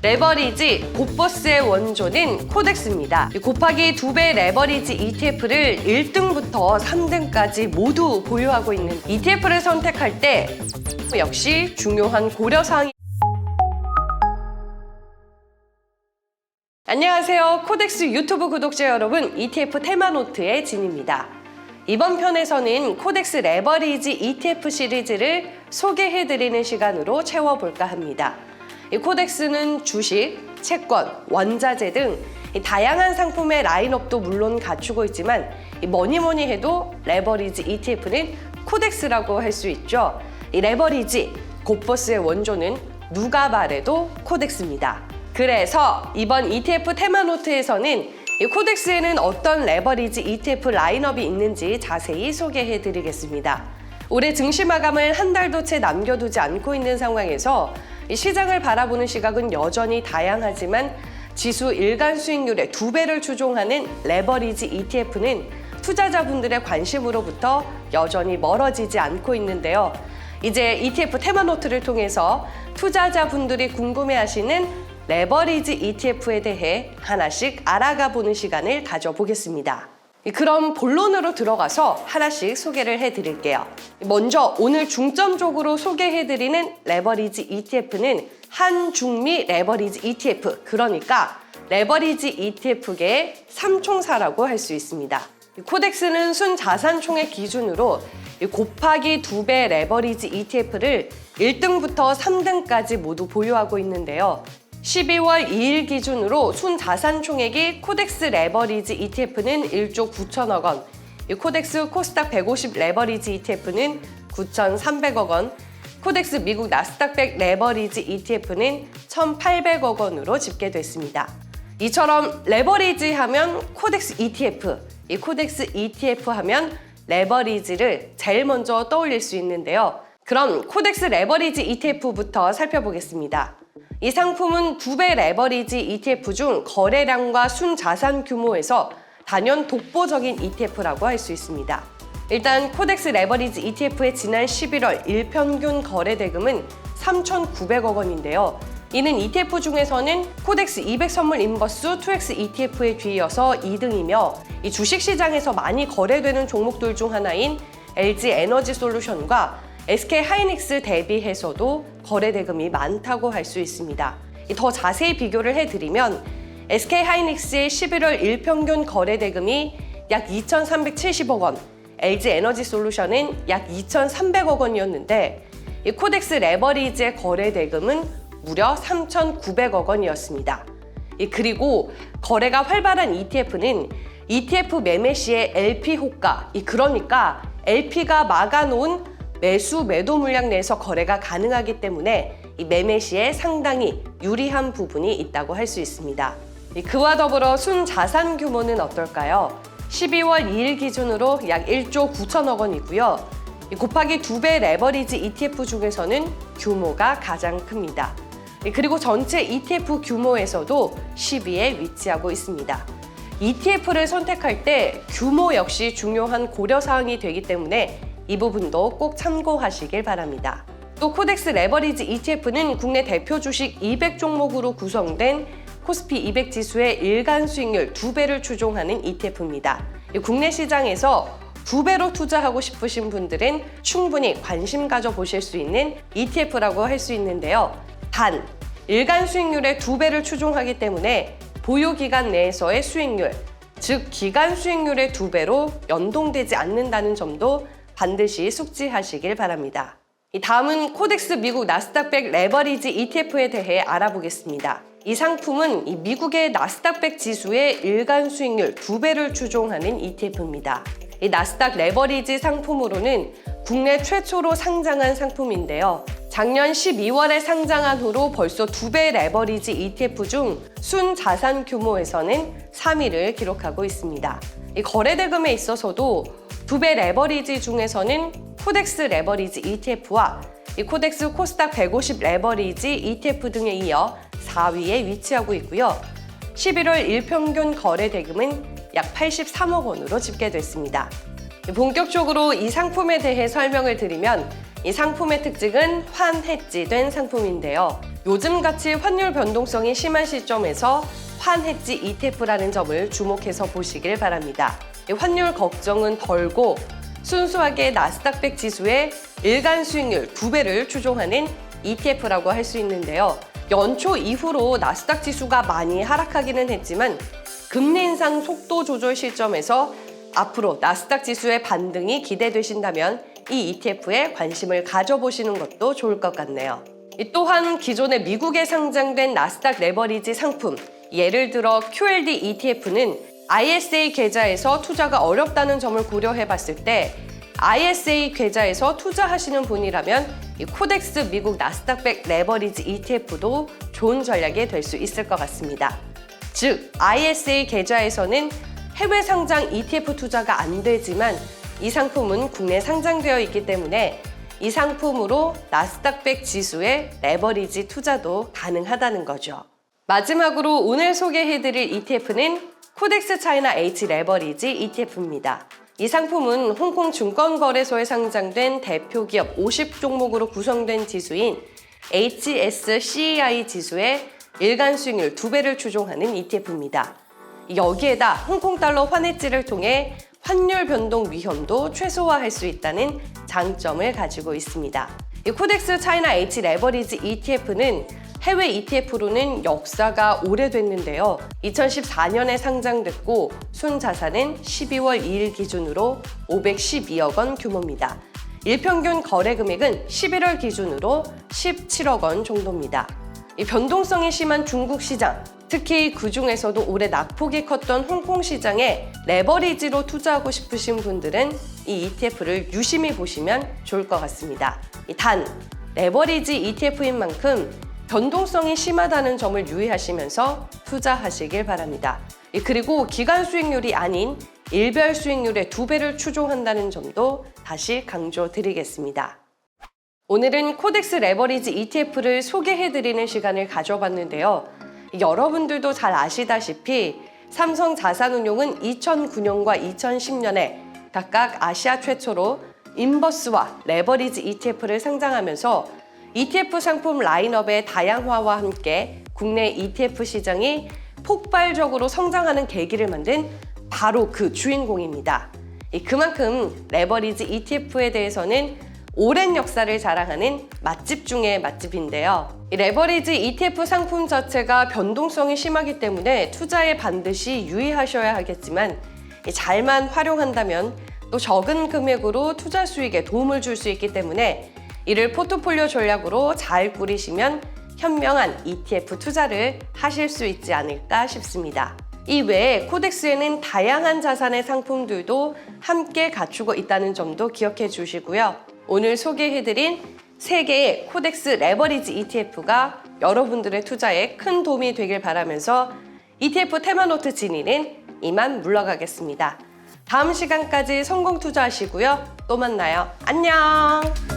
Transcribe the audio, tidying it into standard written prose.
레버리지 고버스의 원조는 코덱스입니다. 곱하기 2배 레버리지 ETF를 1등부터 3등까지 모두 보유하고 있는 ETF를 선택할 때 역시 중요한 고려사항이 안녕하세요. 코덱스 유튜브 구독자 여러분, ETF 테마노트의 진입니다. 이번 편에서는 코덱스 레버리지 ETF 시리즈를 소개해드리는 시간으로 채워볼까 합니다. 이 코덱스는 주식, 채권, 원자재 등 다양한 상품의 라인업도 물론 갖추고 있지만 뭐니 해도 레버리지 ETF는 코덱스라고 할 수 있죠. 이 레버리지, 고버스의 원조는 누가 말해도 코덱스입니다. 그래서 이번 ETF 테마노트에서는 이 코덱스에는 어떤 레버리지 ETF 라인업이 있는지 자세히 소개해드리겠습니다. 올해 증시 마감을 한 달도 채 남겨두지 않고 있는 상황에서 이 시장을 바라보는 시각은 여전히 다양하지만 지수 일간 수익률의 2배를 추종하는 레버리지 ETF는 투자자분들의 관심으로부터 여전히 멀어지지 않고 있는데요. 이제 ETF 테마노트를 통해서 투자자분들이 궁금해하시는 레버리지 ETF에 대해 하나씩 알아가 보는 시간을 가져보겠습니다. 그럼 본론으로 들어가서 하나씩 소개를 해드릴게요. 먼저 오늘 중점적으로 소개해드리는 레버리지 ETF는 한중미 레버리지 ETF, 그러니까 레버리지 ETF계의 삼총사라고 할 수 있습니다. 코덱스는 순자산총액 기준으로 곱하기 2배 레버리지 ETF를 1등부터 3등까지 모두 보유하고 있는데요. 12월 2일 기준으로 순자산 총액이 코덱스 레버리지 ETF는 1조 9천억 원, 코덱스 코스닥 150 레버리지 ETF는 9,300억 원, 코덱스 미국 나스닥 100 레버리지 ETF는 1,800억 원으로 집계됐습니다. 이처럼 레버리지 하면 코덱스 ETF, 이 코덱스 ETF 하면 레버리지를 제일 먼저 떠올릴 수 있는데요. 그럼 코덱스 레버리지 ETF부터 살펴보겠습니다. 이 상품은 2배 레버리지 ETF 중 거래량과 순자산 규모에서 단연 독보적인 ETF라고 할 수 있습니다. 일단 코덱스 레버리지 ETF의 지난 11월 일평균 거래 대금은 3,900억 원인데요. 이는 ETF 중에서는 코덱스 200 선물 인버스 2X ETF에 뒤이어서 2등이며 이 주식시장에서 많이 거래되는 종목들 중 하나인 LG 에너지 솔루션과 SK 하이닉스 대비해서도 거래 대금이 많다고 할 수 있습니다. 더 자세히 비교를 해드리면 SK 하이닉스의 11월 일평균 거래 대금이 약 2,370억 원, LG 에너지 솔루션은 약 2,300억 원이었는데 이 코덱스 레버리지의 거래 대금은 무려 3,900억 원이었습니다. 그리고 거래가 활발한 ETF는 ETF 매매 시의 LP 호가, 그러니까 LP가 막아놓은 매수, 매도 물량 내에서 거래가 가능하기 때문에 이 매매 시에 상당히 유리한 부분이 있다고 할 수 있습니다. 그와 더불어 순자산 규모는 어떨까요? 12월 2일 기준으로 약 1조 9천억 원이고요. 곱하기 2배 레버리지 ETF 중에서는 규모가 가장 큽니다. 그리고 전체 ETF 규모에서도 10위에 위치하고 있습니다. ETF를 선택할 때 규모 역시 중요한 고려사항이 되기 때문에 이 부분도 꼭 참고하시길 바랍니다. 또 코덱스 레버리지 ETF는 국내 대표 주식 200 종목으로 구성된 코스피 200 지수의 일간 수익률 2배를 추종하는 ETF입니다. 국내 시장에서 2배로 투자하고 싶으신 분들은 충분히 관심 가져보실 수 있는 ETF라고 할 수 있는데요. 단, 일간 수익률의 2배를 추종하기 때문에 보유 기간 내에서의 수익률, 즉 기간 수익률의 2배로 연동되지 않는다는 점도 반드시 숙지하시길 바랍니다. 다음은 코덱스 미국 나스닥 100 레버리지 ETF에 대해 알아보겠습니다. 이 상품은 미국의 나스닥 100 지수의 일간 수익률 2배를 추종하는 ETF입니다. 이 나스닥 레버리지 상품으로는 국내 최초로 상장한 상품인데요. 작년 12월에 상장한 후로 벌써 2배 레버리지 ETF 중 순자산 규모에서는 3위를 기록하고 있습니다. 이 거래 대금에 있어서도 2배 레버리지 중에서는 코덱스 레버리지 ETF와 이 코덱스 코스닥 150 레버리지 ETF 등에 이어 4위에 위치하고 있고요. 11월 일평균 거래 대금은 약 83억 원으로 집계됐습니다. 본격적으로 이 상품에 대해 설명을 드리면 이 상품의 특징은 환해지된 상품인데요. 요즘같이 환율 변동성이 심한 시점에서 환해지 ETF라는 점을 주목해서 보시길 바랍니다. 환율 걱정은 덜고 순수하게 나스닥100 지수의 일간 수익률 2배를 추종하는 ETF라고 할 수 있는데요. 연초 이후로 나스닥 지수가 많이 하락하기는 했지만 금리 인상 속도 조절 시점에서 앞으로 나스닥 지수의 반등이 기대되신다면 이 ETF에 관심을 가져보시는 것도 좋을 것 같네요. 또한 기존에 미국에 상장된 나스닥 레버리지 상품, 예를 들어 QLD ETF는 ISA 계좌에서 투자가 어렵다는 점을 고려해 봤을 때 ISA 계좌에서 투자하시는 분이라면 이 코덱스 미국 나스닥100 레버리지 ETF도 좋은 전략이 될 수 있을 것 같습니다. 즉, ISA 계좌에서는 해외 상장 ETF 투자가 안 되지만 이 상품은 국내 상장되어 있기 때문에 이 상품으로 나스닥100 지수의 레버리지 투자도 가능하다는 거죠. 마지막으로 오늘 소개해드릴 ETF는 코덱스 차이나 H 레버리지 ETF입니다. 이 상품은 홍콩 증권거래소에 상장된 대표 기업 50종목으로 구성된 지수인 HSCEI 지수의 일간 수익률 2배를 추종하는 ETF입니다. 여기에다 홍콩 달러 환해지를 통해 환율 변동 위험도 최소화할 수 있다는 장점을 가지고 있습니다. 이 코덱스 차이나 H 레버리지 ETF는 해외 ETF로는 역사가 오래됐는데요. 2014년에 상장됐고 순자산은 12월 2일 기준으로 512억 원 규모입니다. 일평균 거래 금액은 11월 기준으로 17억 원 정도입니다. 이 변동성이 심한 중국 시장, 특히 그중에서도 올해 낙폭이 컸던 홍콩 시장에 레버리지로 투자하고 싶으신 분들은 이 ETF를 유심히 보시면 좋을 것 같습니다. 단, 레버리지 ETF인 만큼 변동성이 심하다는 점을 유의하시면서 투자하시길 바랍니다. 그리고 기간 수익률이 아닌 일별 수익률의 2배를 추종한다는 점도 다시 강조드리겠습니다. 오늘은 코덱스 레버리지 ETF를 소개해드리는 시간을 가져봤는데요. 여러분들도 잘 아시다시피 삼성자산운용은 2009년과 2010년에 각각 아시아 최초로 인버스와 레버리지 ETF를 상장하면서 ETF 상품 라인업의 다양화와 함께 국내 ETF 시장이 폭발적으로 성장하는 계기를 만든 바로 그 주인공입니다. 그만큼 레버리지 ETF에 대해서는 오랜 역사를 자랑하는 맛집 중의 맛집인데요. 레버리지 ETF 상품 자체가 변동성이 심하기 때문에 투자에 반드시 유의하셔야 하겠지만 잘만 활용한다면 또 적은 금액으로 투자 수익에 도움을 줄 수 있기 때문에 이를 포트폴리오 전략으로 잘 꾸리시면 현명한 ETF 투자를 하실 수 있지 않을까 싶습니다. 이 외에 코덱스에는 다양한 자산의 상품들도 함께 갖추고 있다는 점도 기억해 주시고요. 오늘 소개해드린 3개의 코덱스 레버리지 ETF가 여러분들의 투자에 큰 도움이 되길 바라면서 ETF 테마노트 진이는 이만 물러가겠습니다. 다음 시간까지 성공 투자하시고요. 또 만나요. 안녕!